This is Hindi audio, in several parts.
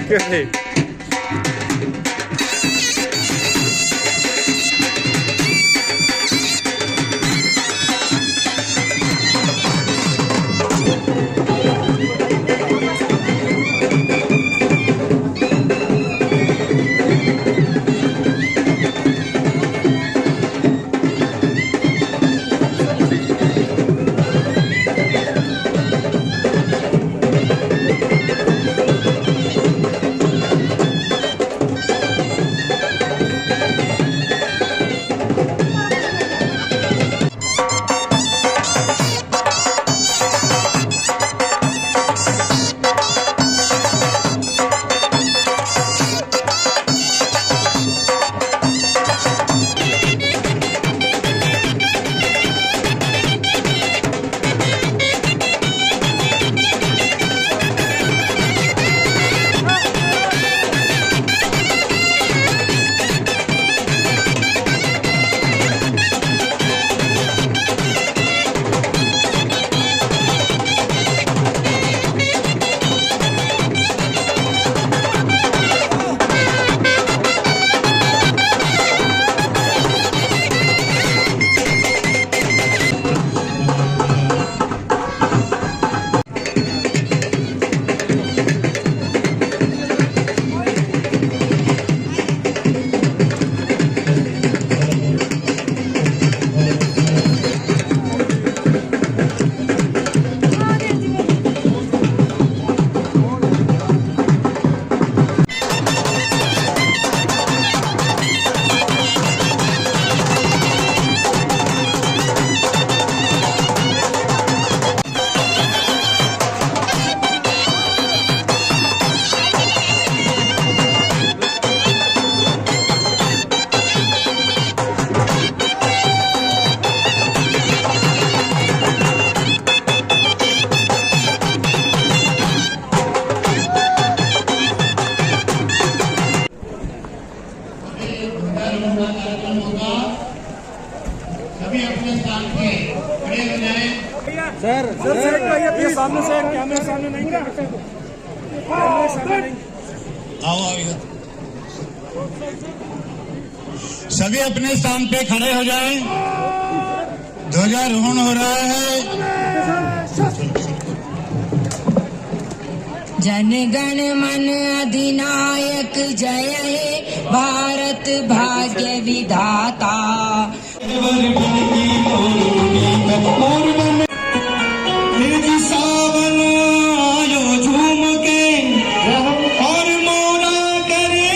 सभी अपने स्थान पे खड़े हो जाएं। सर ये सामने से कैमरे सामने नहीं कर आओ इधर। सभी अपने स्थान पे खड़े हो जाएं। ध्वजारोहण हो रहा है। जन गण मन अधिनायक जय हे भारत भाग्य विधाता। सावन आयो झूम के और मोरा करे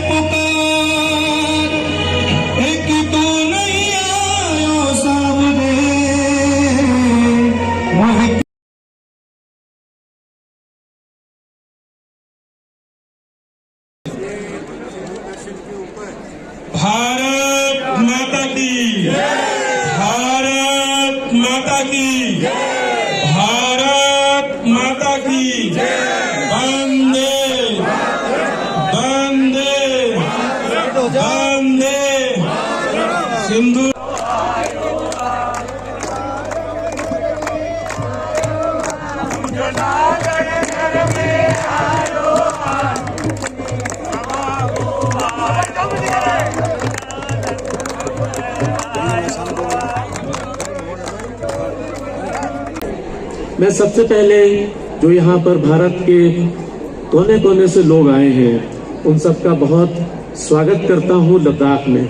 पुकार, एक तो नहीं आयो सामने। भारत माता की, भारत माता की, भारत माता की। वंदे वंदे वंदे सिंधु। मैं सबसे पहले जो यहाँ पर भारत के कोने कोने से लोग आए हैं उन सबका बहुत स्वागत करता हूँ लद्दाख में।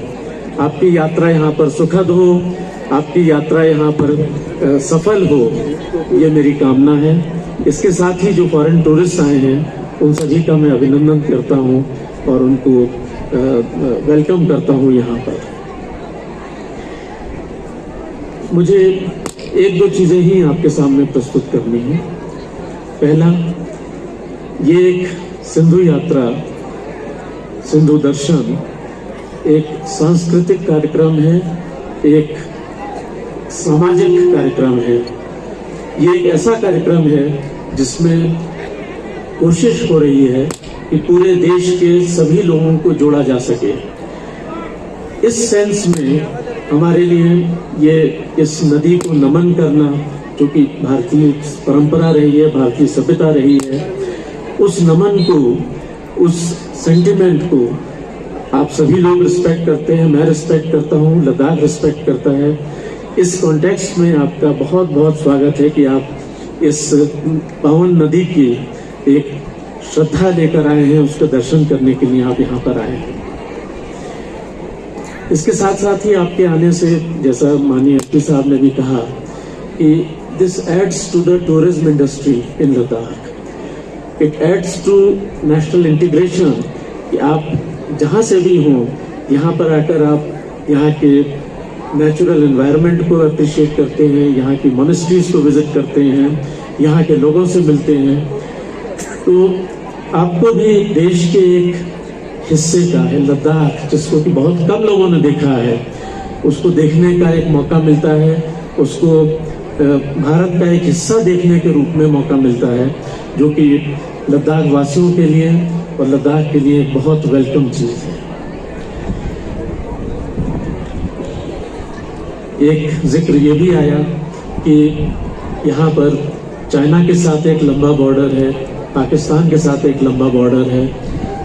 आपकी यात्रा यहाँ पर सुखद हो, आपकी यात्रा यहाँ पर सफल हो, ये मेरी कामना है। इसके साथ ही जो फॉरेन टूरिस्ट आए हैं उन सभी का मैं अभिनंदन करता हूँ और उनको वेलकम करता हूँ यहाँ पर। मुझे एक दो चीजें ही आपके सामने प्रस्तुत करनी है। पहला, ये एक सिंधु यात्रा, सिंधु दर्शन एक सांस्कृतिक कार्यक्रम है, एक सामाजिक कार्यक्रम है। ये एक ऐसा कार्यक्रम है जिसमें कोशिश हो रही है कि पूरे देश के सभी लोगों को जोड़ा जा सके। इस सेंस में हमारे लिए ये इस नदी को नमन करना, जो कि भारतीय परंपरा रही है, भारतीय सभ्यता रही है, उस नमन को, उस सेंटिमेंट को आप सभी लोग रिस्पेक्ट करते हैं, मैं रिस्पेक्ट करता हूँ, लद्दाख रिस्पेक्ट करता है। इस कॉन्टेक्स्ट में आपका बहुत बहुत स्वागत है कि आप इस पावन नदी की एक श्रद्धा लेकर आए हैं, उसका दर्शन करने के लिए आप यहाँ पर आए हैं। इसके साथ साथ ही आपके आने से, जैसा माननीय एसपी साहब ने भी कहा, कि this aids to the tourism industry in Ladakh, it aids to national integration, कि आप जहाँ से भी हों यहाँ पर आकर आप यहाँ के नेचुरल एनवायरनमेंट को अप्रिशिएट करते हैं, यहाँ की मोनेस्ट्रीज को विजिट करते हैं, यहाँ के लोगों से मिलते हैं, तो आपको भी देश के एक हिस्से का है लद्दाख, जिसको कि बहुत कम लोगों ने देखा है, उसको देखने का एक मौका मिलता है, उसको भारत का एक हिस्सा देखने के रूप में मौका मिलता है, जो कि लद्दाख वासियों के लिए और लद्दाख के लिए बहुत वेलकम चीज है। एक जिक्र ये भी आया कि यहाँ पर चाइना के साथ एक लंबा बॉर्डर है, पाकिस्तान के साथ एक लंबा बॉर्डर है,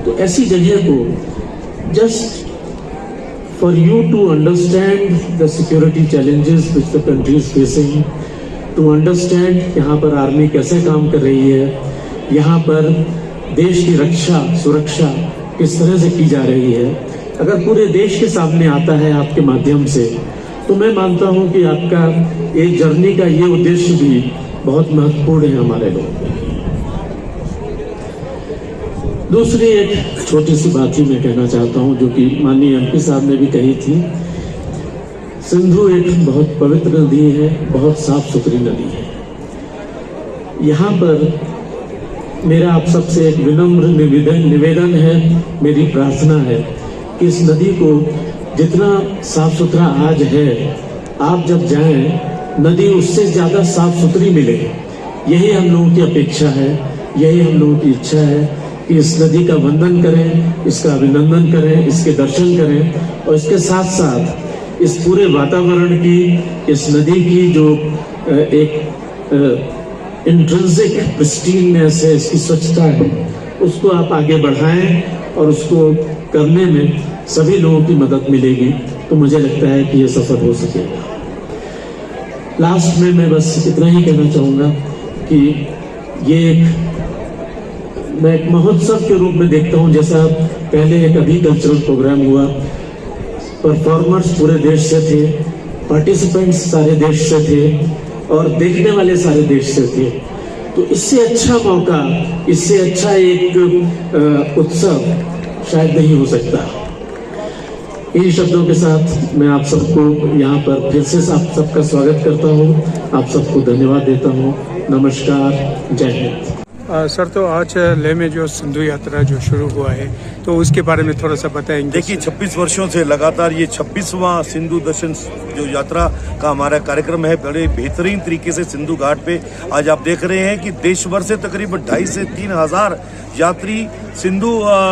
तो ऐसी जगह को just for you to understand the security challenges which the country is facing, to understand यहाँ पर आर्मी कैसे काम कर रही है, यहाँ पर देश की रक्षा सुरक्षा किस तरह से की जा रही है, अगर पूरे देश के सामने आता है आपके माध्यम से, तो मैं मानता हूँ कि आपका एक जर्नी का ये उद्देश्य भी बहुत महत्वपूर्ण है हमारे लोग। दूसरी एक छोटी सी बात ही मैं कहना चाहता हूँ, जो कि माननीय एमपी साहब ने भी कही थी। सिंधु एक बहुत पवित्र नदी है, बहुत साफ सुथरी नदी है। यहाँ पर मेरा आप सबसे एक विनम्र निवेदन है, मेरी प्रार्थना है कि इस नदी को जितना साफ सुथरा आज है, आप जब जाएं नदी उससे ज्यादा साफ सुथरी मिले, यही हम लोगों की अपेक्षा है, यही हम लोगों की इच्छा है कि इस नदी का वंदन करें, इसका अभिनंदन करें, इसके दर्शन करें, और इसके साथ साथ इस पूरे वातावरण की, इस नदी की जो एक इंट्रिंसिक प्रिस्टीननेस है, इसकी स्वच्छता है, उसको आप आगे बढ़ाएं और उसको करने में सभी लोगों की मदद मिलेगी, तो मुझे लगता है कि ये सफल हो सकेगा। लास्ट में मैं बस इतना ही कहना चाहूँगा कि ये मैं एक महोत्सव के रूप में देखता हूँ। जैसा पहले एक अभी कल्चरल प्रोग्राम हुआ, परफॉर्मर्स पूरे देश से थे, पार्टिसिपेंट्स सारे देश से थे, और देखने वाले सारे देश से थे, तो इससे अच्छा मौका, इससे अच्छा एक उत्सव शायद नहीं हो सकता। इन शब्दों के साथ मैं आप सबको यहाँ पर फिर से आप सबका स्वागत करता हूँ, आप सबको धन्यवाद देता हूँ। नमस्कार, जय हिंद। सर, तो आज लेह में जो सिंधु यात्रा जो शुरू हुआ है, तो उसके बारे में थोड़ा सा बताएंगे। देखिए, 26 वर्षों से लगातार ये 26वां सिंधु दर्शन जो यात्रा का हमारा कार्यक्रम है, बड़े बेहतरीन तरीके से सिंधु घाट पे आज आप देख रहे हैं कि देश भर से तकरीबन 2,500 से 3,000 यात्री सिंधु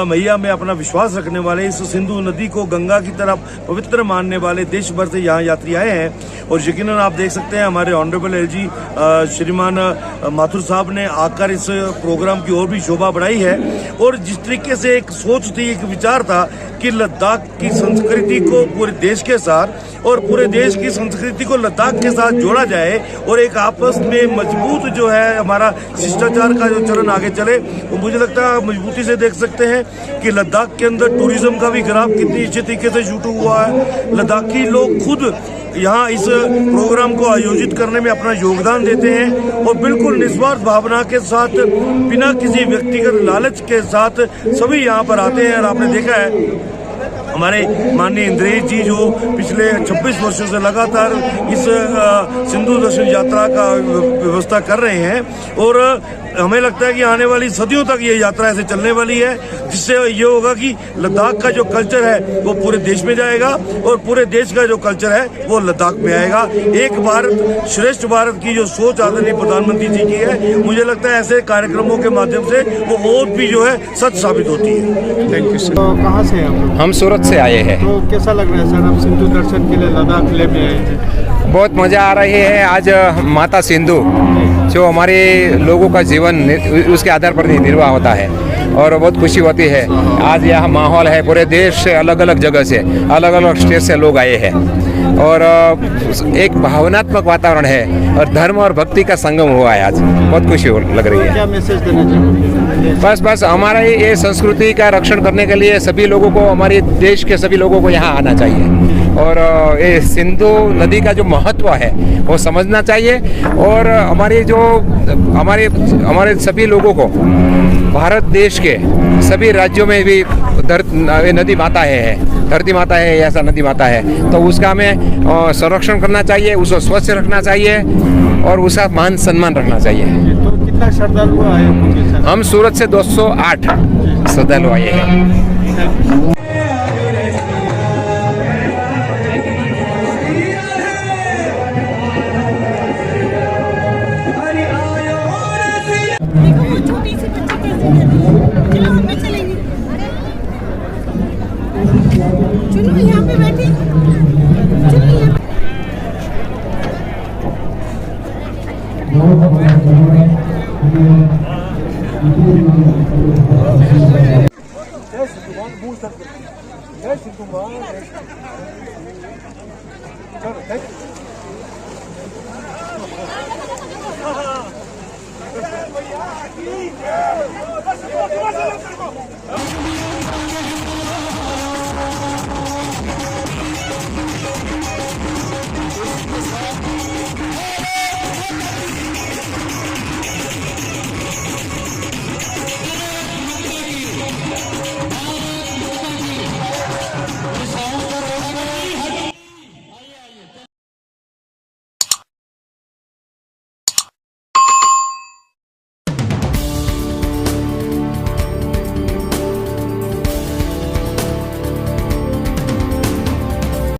मैया में अपना विश्वास रखने वाले, इस सिंधु नदी को गंगा की तरह पवित्र मानने वाले देश भर से यहाँ यात्री आए हैं। और यकीनन आप देख सकते हैं हमारे ऑनरेबल एलजी श्रीमान माथुर साहब ने आकर इस प्रोग्राम की और भी शोभा बढ़ाई है। और जिस तरीके से एक सोच थी, एक विचार था कि लद्दाख की संस्कृति को पूरे देश के साथ और पूरे देश की संस्कृति को लद्दाख के साथ जोड़ा जाए और एक आपस में मजबूत जो है हमारा शिष्टाचार का जो चरण आगे चले, वो मुझे लगता है मजबूती से देख सकते हैं कि लद्दाख के अंदर टूरिज्म का भी ग्राफ कितनी अच्छे तरीके से शुरू हुआ है। लद्दाखी लोग खुद यहाँ इस प्रोग्राम को आयोजित करने में अपना योगदान देते हैं और बिल्कुल निस्वार्थ भावना के साथ, बिना किसी व्यक्तिगत लालच के साथ सभी यहाँ पर आते हैं। और आपने देखा है हमारे माननीय इंद्रेश जी जो पिछले 26 वर्षों से लगातार इस सिंधु दर्शन यात्रा का व्यवस्था कर रहे हैं और हमें लगता है कि आने वाली सदियों तक ये यात्रा ऐसे चलने वाली है, जिससे ये होगा कि लद्दाख का जो कल्चर है वो पूरे देश में जाएगा और पूरे देश का जो कल्चर है वो लद्दाख में आएगा। एक भारत श्रेष्ठ भारत की जो सोच आदरणीय प्रधानमंत्री जी की है, मुझे लगता है ऐसे कार्यक्रमों के माध्यम से वो और भी जो है सच साबित होती है। Thank you sir. तो कहाँ से हम सूरत से आए हैं। तो कैसा लग रहा है सर, आप सिंधु दर्शन के लिए लद्दाख लेह में आए हैं? बहुत मजा आ रही है। आज माता सिंधु जो हमारे लोगों का जीवन उसके आधार पर निर्वाह होता है और बहुत खुशी होती है। आज यह माहौल है, पूरे देश से अलग अलग जगह से, अलग अलग स्टेट से लोग आए हैं और एक भावनात्मक वातावरण है और धर्म और भक्ति का संगम हुआ है। आज बहुत खुशी लग रही है। क्या मैसेज देना चाहोगे? बस हमारा ये संस्कृति का रक्षण करने के लिए सभी लोगों को, हमारे देश के सभी लोगों को यहाँ आना चाहिए और ये सिंधु नदी का जो महत्व है वो समझना चाहिए और हमारे सभी लोगों को भारत देश के सभी राज्यों में भी नदी माता है, धरती माता है, ऐसा नदी माता है, तो उसका हमें संरक्षण करना चाहिए, उसको स्वच्छ रखना चाहिए और उसका मान सम्मान रखना चाहिए। तो कितना श्रद्धालु आए? हम सूरत से 208 श्रद्धालु आए हैं। चलो यहाँ पे बैठे, चलो